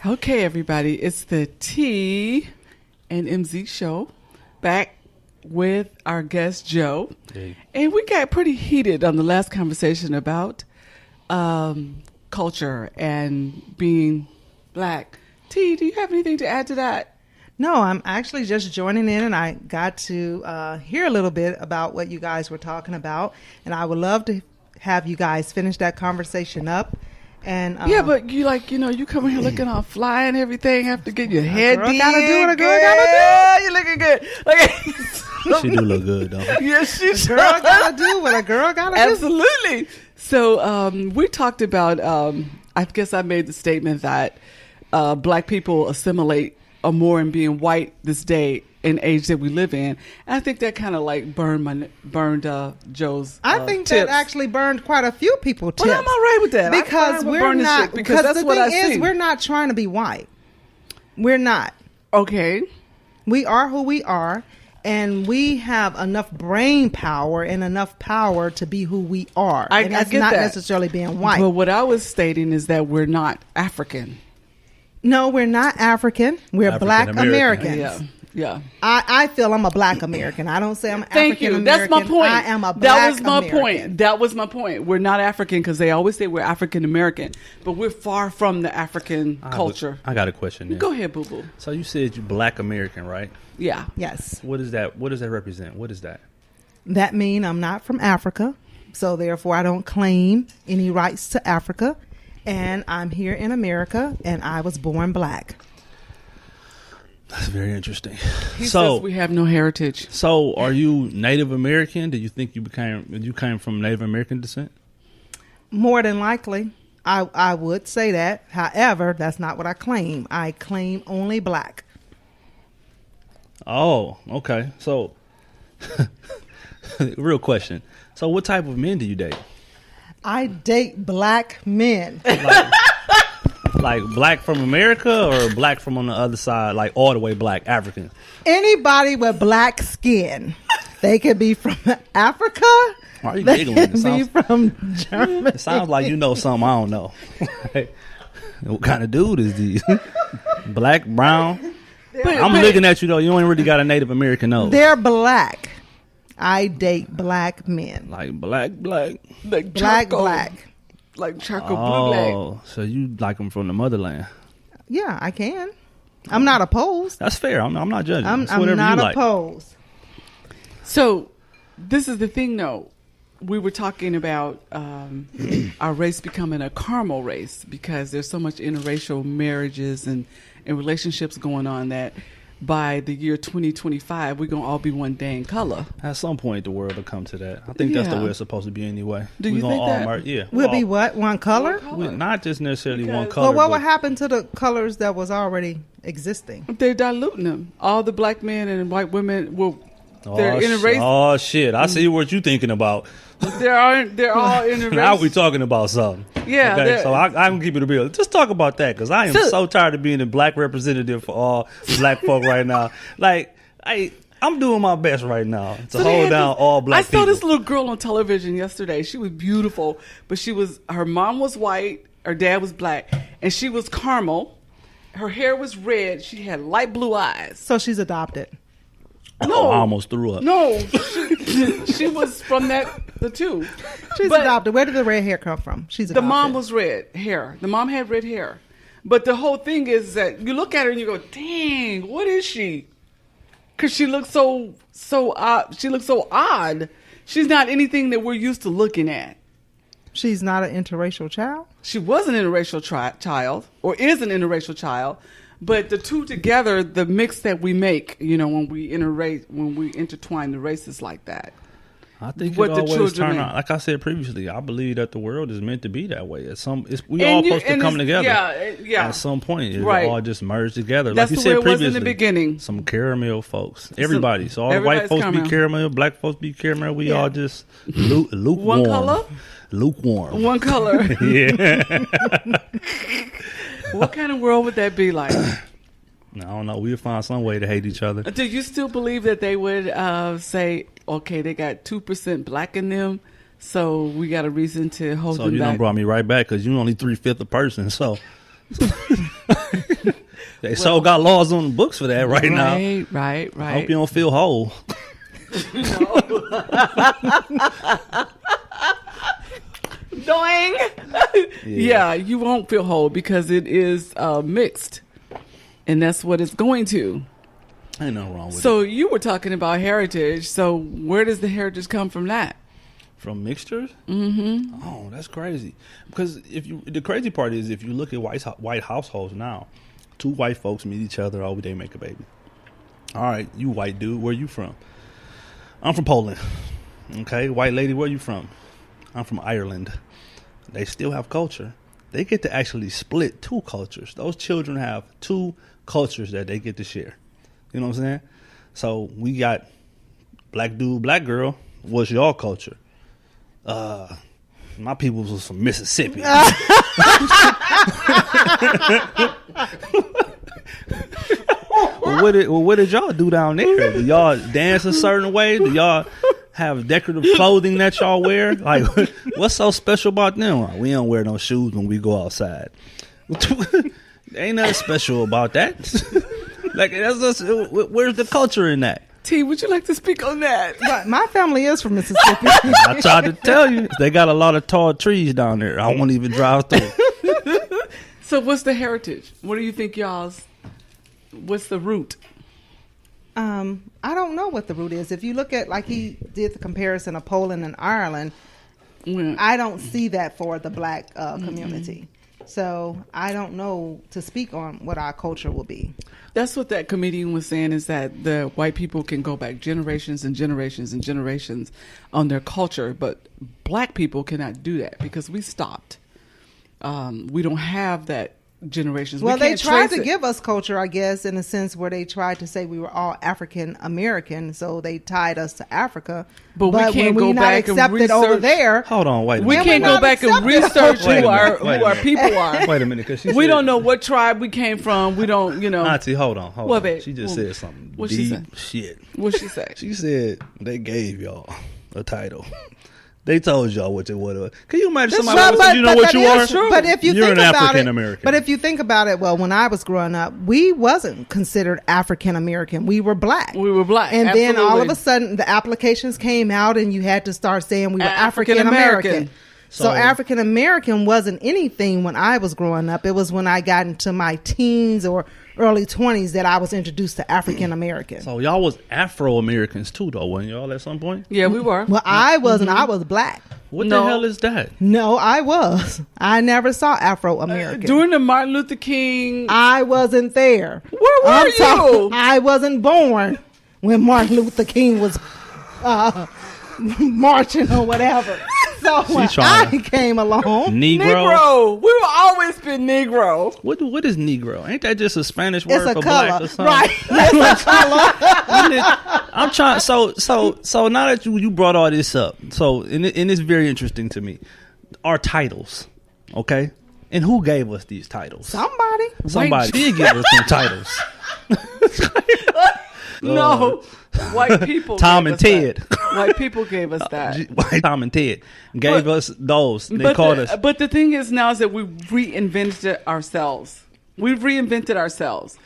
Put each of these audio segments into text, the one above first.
Okay, everybody, it's the T and MZ show, back with our guest Joe. Hey. And we got pretty heated on the last conversation about culture and being black. T, do you have anything to add to that? No, I'm actually just joining in, and I got to hear a little bit about what you guys were talking about, and I would love to have you guys finish that conversation up. And yeah, but you you come in here looking all fly and everything, have to get your head girl did. gotta do what a girl gotta do. Yeah, you looking good. Okay. She do look good, though. Yes, she A girl gotta do what a girl gotta do. Absolutely. So we talked about, I guess I made the statement that black people assimilate more in being white this day and age that we live in. And I think that kind of like burned Joe's I think tips. that actually burned quite a few people tips. Well, I'm all right with that. Because we're not, because that's the what I thing is, see. we're not trying to be white. We're not. Okay. We are who we are, and we have enough brain power and enough power to be who we are. And that's not necessarily being white. But what I was stating is that we're not African. No, we're not African. We're Black African-American. Americans. Yeah. I feel I'm a Black American. I don't say I'm Thank African you. American. That's my point. I am a Black That was my American. point. That was my point. We're not African because they always say we're African American, but we're far from the African culture. I got a question there. Go ahead, boo boo. So you said you Black American, right? Yeah. Yes. What is that? What does that represent? What is that? That means I'm not from Africa, so therefore I don't claim any rights to Africa, and I'm here in America, and I was born Black. That's very interesting. He says we have no heritage. So are you Native American? Do you think you came from Native American descent? More than likely, I would say that. However, that's not what I claim. I claim only Black. Oh, okay. So, real question. So what type of men do you date? I date Black men. Like Black from America or Black from on the other side, like all the way Black, African? Anybody with black skin. They could be from Africa. Why are you They giggling? could be from Germany. It sounds like you know something I don't know. What kind of dude is these? Black, brown? I'm looking at you, though. You ain't really got a Native American nose. They're Black. I date Black men. Like black. Like Black, charcoal. Black. Like charcoal blue black. Oh, so you like them from the motherland. Yeah, I can. I'm not opposed. That's fair. I'm not judging. I'm It's whatever not you like. opposed. So this is the thing, though. We were talking about our race becoming a caramel race because there's so much interracial marriages and relationships going on that by the year 2025, we're going to all be one dang color. At some point, the world will come to that. I think that's the Yeah. way it's supposed to be anyway. Do We're you gonna think all that? Yeah. We'll all- be what? One color? Not just necessarily one Because- color. Well, what but would happen to the colors that was already existing? They're diluting them. All the black men and white women will. Oh, They're interracial. Oh shit! I see what you're thinking about. They're all interracial. Now we talking about something. Yeah, Okay, they're- so I can keep it a real. Just talk about that because I am So- so tired of being the black representative for all black folk right now. Like I'm doing my best right now to So they hold had down this- all black I saw people. this little girl on television yesterday. She was beautiful, but her mom was white, her dad was black, and she was caramel. Her hair was red. She had light blue eyes. So she's adopted. No, I almost threw up. No, she was from the two. She's But adopted. Where did the red hair come from? She's the adopted. mom was red hair. The mom had red hair. But the whole thing is that you look at her and you go, dang, what is she? Because she looks so odd. She looks so odd. She's not anything that we're used to looking at. She's not an interracial child? She was an interracial child, or is an interracial child, but the two together, the mix that we make, when we intertwine the races like that. I think what it the always children turn make. out. Like I said previously, I believe that the world is meant to be that way. We And all supposed to come together. Yeah. At some point, it Right. all just merge together. That's like you the way said it was previously, in the beginning. Some caramel folks. Everybody. So all the white everybody's folks be caramel, black folks be caramel. We Yeah. all just lukewarm. One color? Lukewarm. One color. Yeah. What kind of world would that be like? I don't know. We'll find some way to hate each other. Do you still believe that they would say, okay, they got 2% black in them, so we got a reason to hold So them you back? done brought me right back because you only 3/5 a person. So They so got laws on the books for that right now. Right. I hope you don't feel whole. Doing. Yeah, you won't feel whole because it is mixed, and that's what it's going to. Ain't nothing wrong with it. So you were talking about heritage. So where does the heritage come from? That from mixtures? Mm-hmm. Oh, that's crazy. Because the crazy part is if you look at white households now, 2 white folks meet each other. Oh, they make a baby. All right, you white dude, where you from? I'm from Poland. Okay, white lady, where you from? I'm from Ireland. They still have culture. They get to actually split 2 cultures. Those children have 2 cultures that they get to share. You know what I'm saying? So we got black dude, black girl. What's your culture? My people was from Mississippi. What did y'all do down there? Do y'all dance a certain way? Do y'all have decorative clothing that y'all wear? Like, what's so special about them? We don't wear no shoes when we go outside. Ain't nothing special about that. Like, where's the culture in that? T, would you like to speak on that? But my family is from Mississippi. I tried to tell you. They got a lot of tall trees down there. I won't even drive through. So what's the heritage? What do you think what's the root? I don't know what the root is. If you look at, like he did the comparison of Poland and Ireland, I don't see that for the black community. So I don't know to speak on what our culture will be. That's what that comedian was saying, is that the white people can go back generations and generations and generations on their culture, but black people cannot do that because we stopped. We don't have that generations. Well, they tried to give us culture, I guess, in a sense where they tried to say we were all African American, so they tied us to Africa. But we can't go back and research over there. Hold on, wait a minute. We can't go back and research who our people are. Wait a minute, because we don't know what tribe we came from. We don't, Auntie, hold on. What, babe? She just said something. What deep she say? Shit. What she say? She said they gave y'all a title. They told y'all what it was. Can you imagine somebody said, you know what you are? But if you You're think an about African it, American. but if you think about it, well, when I was growing up, we wasn't considered African American. We were black. We were black. And absolutely. then all of a sudden, the applications came out, and you had to start saying we were African American. So African American wasn't anything when I was growing up. It was when I got into my teens or early 20s that I was introduced to African American. So y'all was Afro Americans too, though, weren't y'all at some point? Yeah, we were. Well, I wasn't. I was black. What the hell is that? No, I was. I never saw Afro American. During the Martin Luther King, I wasn't there. Where were you? I wasn't born when Martin Luther King was marching or whatever. So when I came along, Negro. We will always be Negro. What is Negro? Ain't that just a Spanish word it's for a color, black or something? right? It's a color. I'm trying. So now that you brought all this up, and it's very interesting to me. Our titles, okay, and who gave us these titles? Somebody did give us some titles. No, white people. Tom and Ted. White people gave us that. White Tom and Ted gave us those. They called us. But the thing is now is that we reinvented ourselves. We've reinvented ourselves.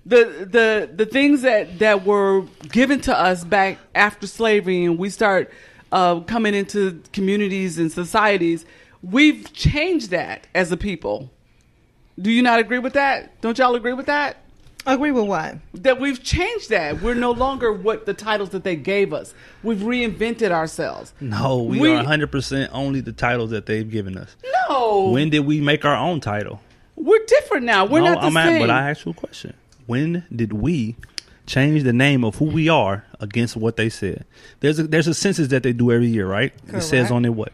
The things that were given to us back after slavery, and we start coming into communities and societies, we've changed that as a people. Do you not agree with that? Don't y'all agree with that? Agree with what? That we've changed that. We're no longer what the titles that they gave us. We've reinvented ourselves. No, we are 100% only the titles that they've given us. No. When did we make our own title? We're different now. We're not the same. But I asked you a question. When did we change the name of who we are against what they said? There's a census that they do every year, right? Correct. It says on it what?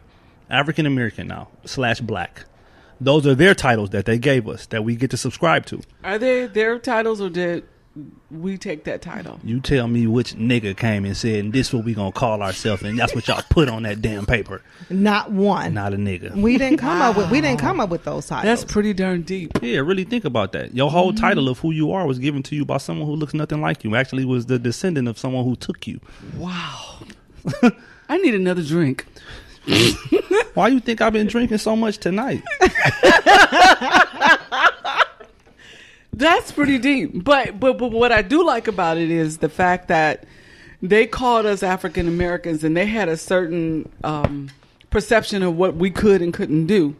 African American now / black. Those are their titles that they gave us that we get to subscribe to. Are they their titles or did we take that title? You tell me which nigga came and said, and this is what we gonna call ourselves, and that's what y'all put on that damn paper. Not one. Not a nigga. We didn't come up with those titles. That's pretty darn deep. Yeah, really think about that. Your whole title of who you are was given to you by someone who looks nothing like you. Actually was the descendant of someone who took you. Wow. I need another drink. Why you think I've been drinking so much tonight? That's pretty deep. But what I do like about it is the fact that they called us African Americans, and they had a certain perception of what we could and couldn't do.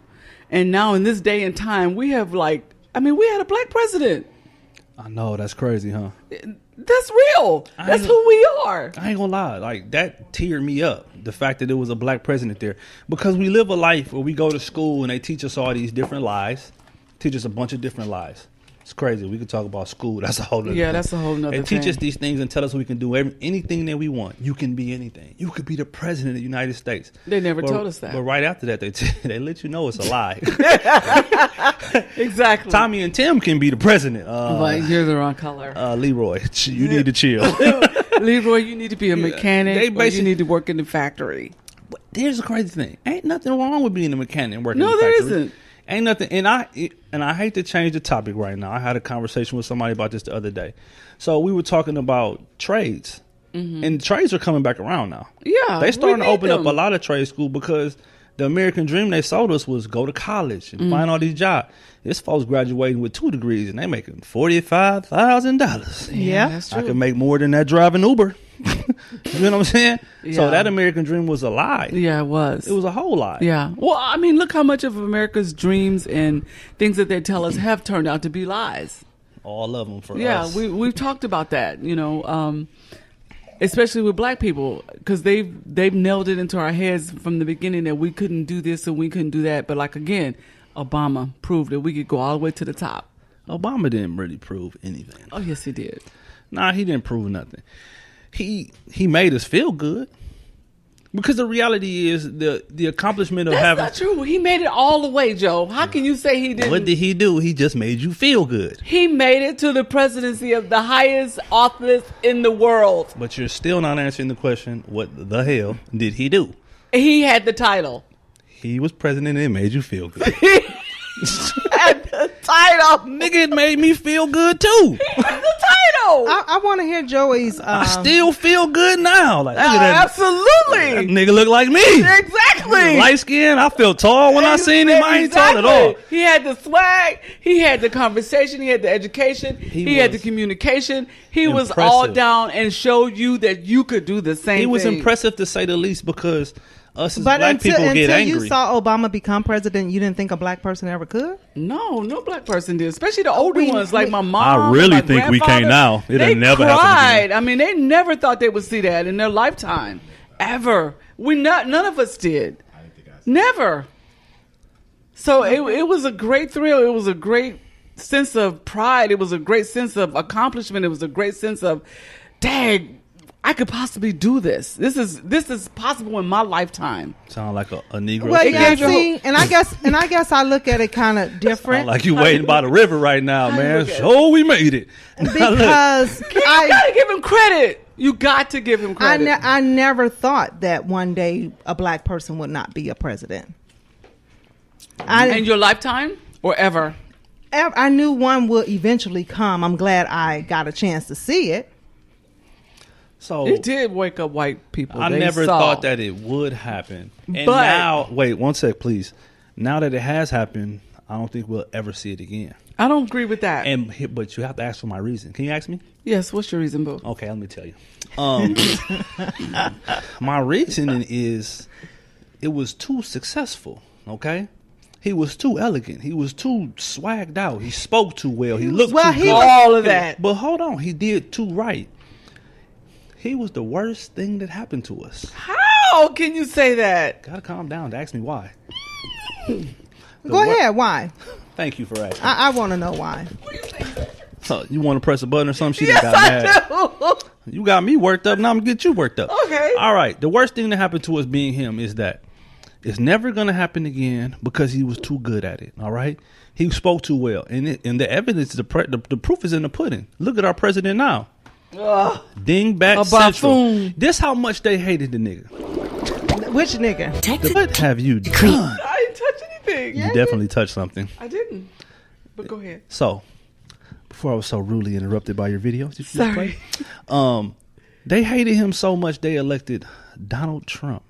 And now in this day and time, we have we had a black president. I know, that's crazy, huh? That's real. That's who we are. I ain't gonna lie, like that teared me up. The fact that there was a black president there, because we live a life where we go to school and they teach us all these different lies, teach us a bunch of different lies. It's crazy. We could talk about school. That's a whole nother thing. That's a whole nother thing. They teach us these things and tell us we can do anything that we want. You can be anything. You could be the president of the United States. They never told us that. But right after that, they let you know it's a lie. Exactly. Tommy and Tim can be the president. But you're the wrong color. Leroy, you need to chill. Leroy, you need to be a mechanic, or you need to work in the factory. But here's the crazy thing. Ain't nothing wrong with being a mechanic and working in the factory. factory. No, there isn't. Ain't nothing, and I hate to change the topic right now. I had a conversation with somebody about this the other day. So we were talking about trades, and trades are coming back around now. Yeah, they starting to open up a lot of trade school because the American dream they sold us was go to college and find all these jobs. This folks graduating with 2 degrees and they making $45,000. Yeah, that's true. I can make more than that driving Uber. You know what I'm saying? Yeah. So that American dream was a lie. Yeah, it was. It was a whole lie. Yeah. Well, I mean, look how much of America's dreams and things that they tell us have turned out to be lies. All of them for us. Yeah, we've talked about that, especially with black people, because they've nailed it into our heads from the beginning that we couldn't do this and we couldn't do that. But like, again, Obama proved that we could go all the way to the top. Obama didn't really prove anything. Oh, yes, he did. Nah, he didn't prove nothing. He made us feel good, because the reality is the accomplishment of having. That's not true. He made it all the way, Joe. How can you say he didn't? What did he do? He just made you feel good. He made it to the presidency of the highest office in the world. But you're still not answering the question. What the hell did he do? He had the title. He was president and it made you feel good. Had the title. Nigga, it made me feel good too. He had the title. I want to hear Joey's. I still feel good now. Like, look at that. Absolutely. That nigga look like me. Exactly. Light skin. I felt tall when I seen him. I ain't tall at all. He had the swag. He had the conversation. He had the education. He had the communication. He was all down and showed you that you could do the same thing. He was impressive, to say the least, because us as black people get angry. Until you saw Obama become president, you didn't think a black person ever could? No black person did. Especially the older ones, like my mom. I really think we can't now. It'll never happen. I mean, they never thought they would see that in their lifetime, ever. None of us did. Never. So it was a great thrill. It was a great sense of pride. It was a great sense of accomplishment. It was a great sense of, dang, I could possibly do this. This is possible in my lifetime. Sound like a Negro. Well, yeah, see, and I guess I look at it kind of different. Sound like you waiting by the river right now, man. So we made it. Because you gotta give him credit. You got to give him credit. I never thought that one day a black person would not be a president. In your lifetime or ever? I knew one would eventually come. I'm glad I got a chance to see it. So it did wake up white people. I never thought that it would happen. And now, wait 1 sec, please. Now that it has happened, I don't think we'll ever see it again. I don't agree with that. But you have to ask for my reason. Can you ask me? Yes. What's your reason, boo? Okay, let me tell you. My reasoning is it was too successful. Okay. He was too elegant. He was too swagged out. He spoke too well. He looked too good. All of that. But hold on. He did too right. He was the worst thing that happened to us. How can you say that? Gotta calm down to ask me why. Go ahead. Why? Thank you for asking. I want to know why. So you want to press a button or something? Yes, got mad. You got me worked up. Now I'm gonna get you worked up. Okay. All right. The worst thing that happened to us being him is that it's never gonna happen again because he was too good at it. All right. He spoke too well, and the evidence, the proof is in the pudding. Look at our president now. Dingbat Central. This how much they hated the nigga. Which nigga? What have you done? I didn't touch anything. You definitely touched something. I didn't. But go ahead. So, before I was so rudely interrupted by your video, did you Sorry. Play? They hated him so much they elected Donald Trump.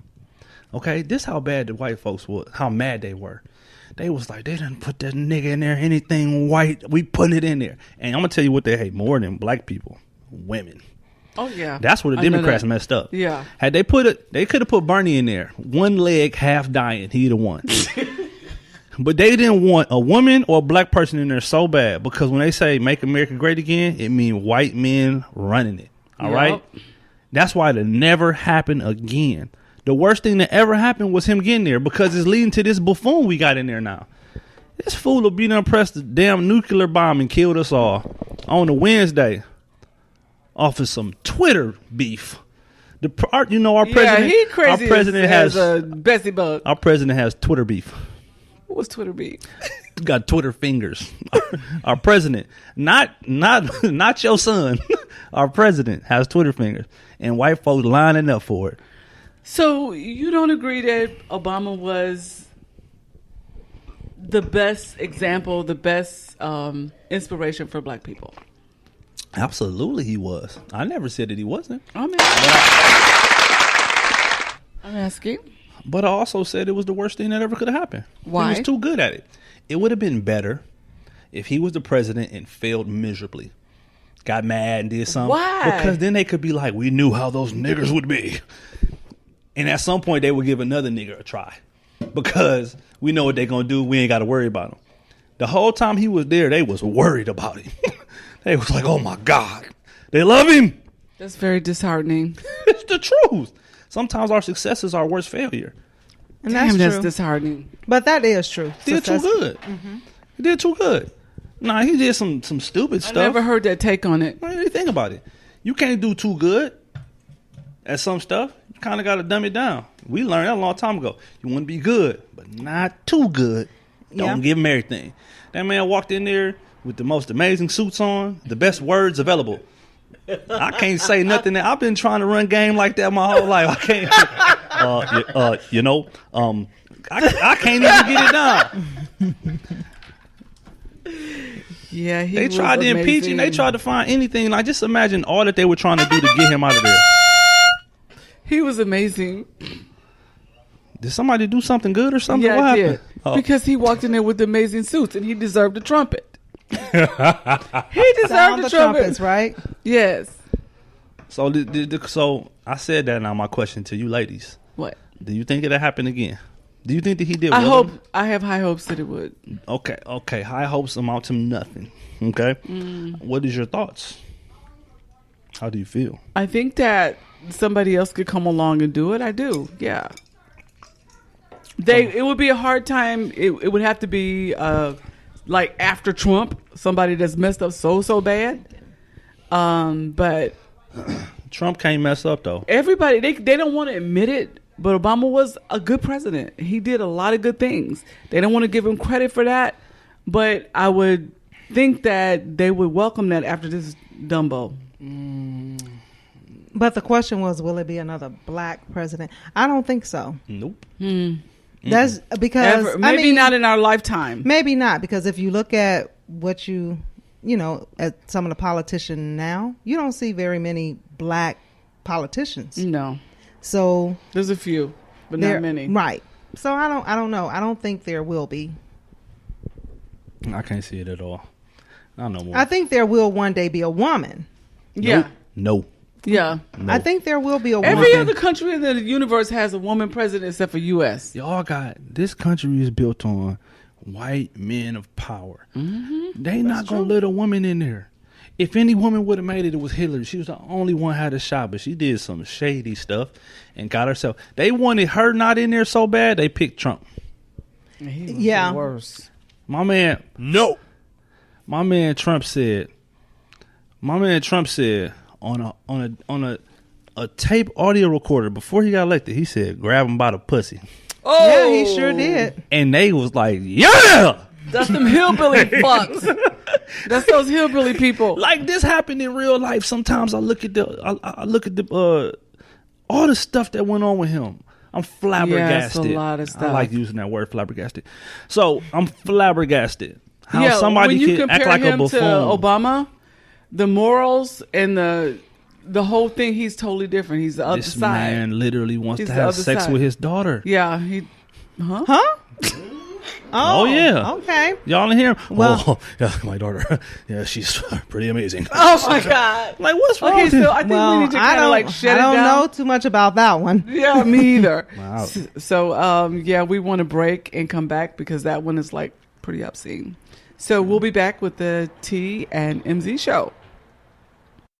Okay, this how bad the white folks were, how mad they were. They was like, they didn't put that nigga in there. Anything white, we putting it in there. And I'm gonna tell you what they hate more than black people: women. Oh yeah, that's where the Democrats messed up. Yeah, had they put it, they could have put Bernie in there. One leg, half dying, he'd have won. But they didn't want a woman or a black person in there so bad, because when they say "Make America Great Again," it means white men running it. All right, that's why it'll never happen again. The worst thing that ever happened was him getting there, because it's leading to this buffoon we got in there now. This fool will be done pressed the damn nuclear bomb and killed us all on a Wednesday off of some Twitter beef. Our president, he crazy. Our president has Bessie Bug. Our president has Twitter beef. What was Twitter beef? Got Twitter fingers. Our president, not your son. Our president has Twitter fingers, and white folks lining up for it. So you don't agree that Obama was the best example, the best inspiration for black people? Absolutely, he was. I never said that he wasn't. I'm asking. But I also said it was the worst thing that ever could have happened. Why? He was too good at it. It would have been better if he was the president and failed miserably. Got mad and did something. Why? Because then they could be like, we knew how those niggers would be. And at some point, they would give another nigger a try. Because we know what they're going to do. We ain't got to worry about them. The whole time he was there, they was worried about him. They was like, oh, my God. They love him. That's very disheartening. It's the truth. Sometimes our success is our worst failure. And that's disheartening. But that is true. He did too good. Mm-hmm. He did too good. Nah, he did some stupid stuff. I never heard that take on it. What do you think about it? You can't do too good at some stuff. You kind of got to dumb it down. We learned that a long time ago. You want to be good, but not too good. Don't give him everything. That man walked in there with the most amazing suits on, the best words available. I can't say nothing. I've been trying to run game like that my whole life. I can't. I can't even get it done. Yeah, they tried to impeach him. They tried to find anything. Like, just imagine all that they were trying to do to get him out of there. He was amazing. Did somebody do something good or something? Yeah, what happened? did. Oh. Because he walked in there with the amazing suits and he deserved a trumpet. He deserved the trumpets, right? Yes. So, so I said that. Now my question to you, ladies: what do you think it'll happen again? Do you think that he did? I have high hopes that it would. Okay. High hopes amount to nothing. Okay. What is your thoughts? How do you feel? I think that somebody else could come along and do it. I do. Yeah. It would be a hard time. It would have to be like after Trump, somebody that's messed up so bad. But Trump can't mess up though. Everybody they don't want to admit it, but Obama was a good president. He did a lot of good things. They don't want to give him credit for that, but I would think that they would welcome that after this Dumbo. But the question was, will it be another black president? I don't think so. Nope. That's because maybe not in our lifetime. Maybe not, because if you look at what you know, at some of the politicians now, you don't see very many black politicians. No. So there's a few, but not many. Right. So I don't know. I don't think there will be. I can't see it at all. I don't know more. I think there will one day be a woman. Yeah. No. Yeah. No. I think there will be a woman. Every other country in the universe has a woman president except for U.S. Y'all got, this country is built on white men of power. Mm-hmm. They not going to let a woman in there. If any woman would have made it, it was Hillary. She was the only one had a shot, but she did some shady stuff and got herself. They wanted her not in there so bad, they picked Trump. He was the worst. My man, no. My man Trump said on a tape audio recorder before he got elected, he said, grab him by the pussy. Oh, yeah, he sure did. And they was like, yeah, that's them hillbilly fucks. That's those hillbilly people. Like, this happened in real life. Sometimes I look at all the stuff that went on with him. I'm flabbergasted. Yeah, a lot of stuff. I like using that word, flabbergasted. So I'm flabbergasted how somebody can act like a buffoon. To Obama, the morals and the whole thing, he's totally different. He's the other side. This man literally wants to have sex with his daughter. Yeah, Oh, yeah. Okay. Y'all in here? Well- Oh, yeah, my daughter. Yeah, she's pretty amazing. Oh my God. Like, what's wrong Okay, with you? so I think we need to kind of like shut it I don't down. know too much about that one. Yeah, me either. Wow. So, yeah, we want to break and come back because that one is like pretty obscene. So we'll be back with the T and MZ show.